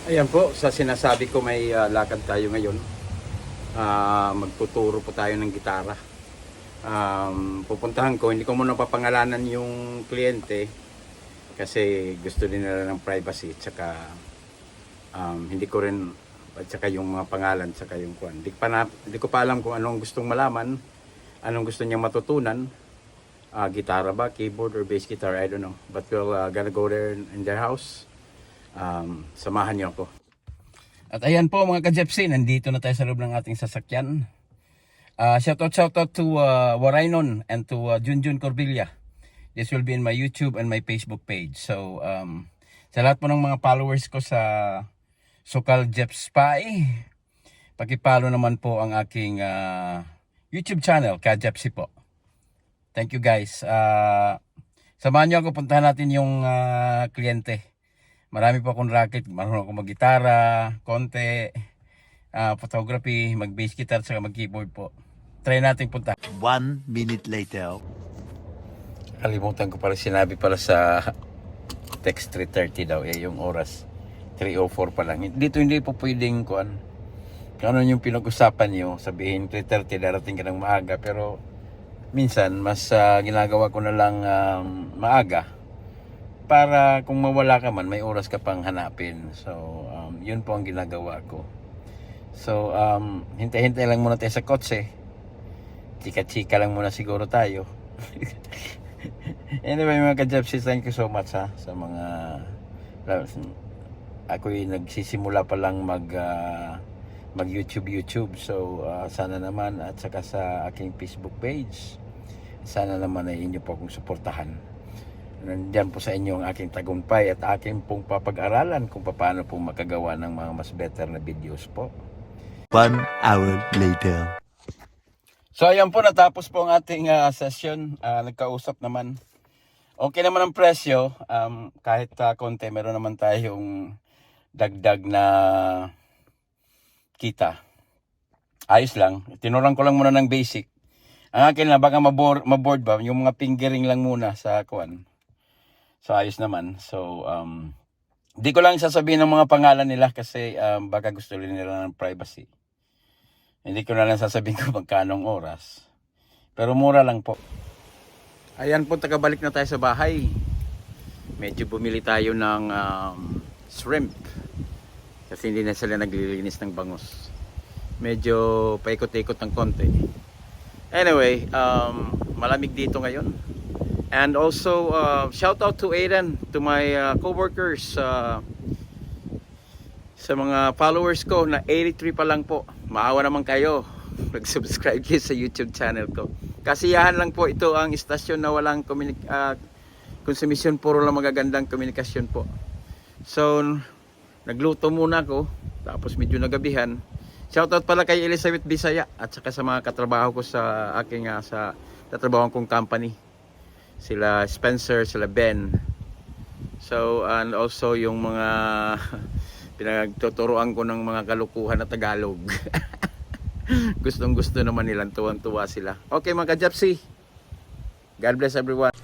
Ayan po, sa sinasabi ko may lakad tayo ngayon. Magtuturo po tayo ng gitara. Pupuntahan ko, hindi ko muna papangalanan yung kliyente kasi gusto din nila ng privacy. Tsaka hindi ko rin, at saka yung mga pangalan, tsaka yung kuwan. Hindi ko pa alam kung anong gustong malaman, anong gusto niyang matutunan. Gitara ba, keyboard or bass guitar, I don't know. But we'll gonna go there in their house. Samahan niyo ako. At ayan po mga ka-Jepsi, nandito na tayo sa loob ng ating sasakyan. Shoutout to Warainon and to Junjun Corbilla. This will be in my YouTube and my Facebook page. So sa lahat po ng mga followers ko sa Sokal Jeps Spy, paki-follow naman po ang aking YouTube channel, ka-Jepsi po. Thank you guys. Samahan niyo ako, puntahan natin yung kliyente. Marami po akong racket, marunong ako mag-gitara, konti, photography, mag-bass guitar, saka mag-keyboard po. Try natin punta. 1 minute later. Kalimutan ko pala, sinabi pala sa text 3:30 daw, yung oras. 3:04 pa lang. Dito hindi po pwedeng kuan. Kung ano yung pinag-usapan nyo, sabihin 3:30 darating ka ng maaga, pero minsan mas ginagawa ko na lang maaga. Para kung mawala ka man, may oras ka pang hanapin. So, yun po ang ginagawa ko. So, hintay-hintay lang muna tayo sa kotse. Chika-chika lang muna siguro tayo. Anyway, mga ka-Jepsi, thank you so much sa mga... Ako'y nagsisimula pa lang mag-YouTube. So, sana naman, at saka sa aking Facebook page, sana naman ay inyo po akong suportahan. Nandiyan po sa inyo ang aking tagumpay at aking pong papag-aralan kung paano po makagawa ng mga mas better na videos po. 1 hour later. So ayan po, natapos po ang ating session. Nagkausap naman. Okay naman ang presyo. Kahit konti, meron naman tayong dagdag na kita. Ayos lang. Tinuruan ko lang muna ng basic. Ang akin na baka maboard ba, yung mga fingering lang muna sa kuwan. So ayos naman. So di ko lang sasabihin ng mga pangalan nila kasi baka gusto rin nila ng privacy. Hindi ko na lang sasabihin kung magkanong oras. Pero mura lang po. Ayan po, tagabalik na tayo sa bahay. Medyo bumili tayo ng shrimp. Kasi hindi na sila naglilinis ng bangus. Medyo paikot-ikot ng konti. Anyway, malamig dito ngayon. And also, shout out to Aiden, to my co-workers, sa mga followers ko na 83 pa lang po. Maawa naman kayo. Mag-subscribe kayo sa YouTube channel ko. Kasiyahan lang po ito ang istasyon na walang konsumisyon, puro lang magagandang komunikasyon po. So, nagluto muna ako, tapos medyo nagabihan. Shout out pala kay Elizabeth Bisaya at saka sa mga katrabaho ko sa aking sa tatrabaho kong company. Sila Spencer, sila Ben. So, and also yung mga pinagtuturoan ko ng mga kalukuhan na Tagalog. Gustong gusto naman nilang, tuwang-tuwa sila. Okay mga ka-Jepsi, God bless everyone.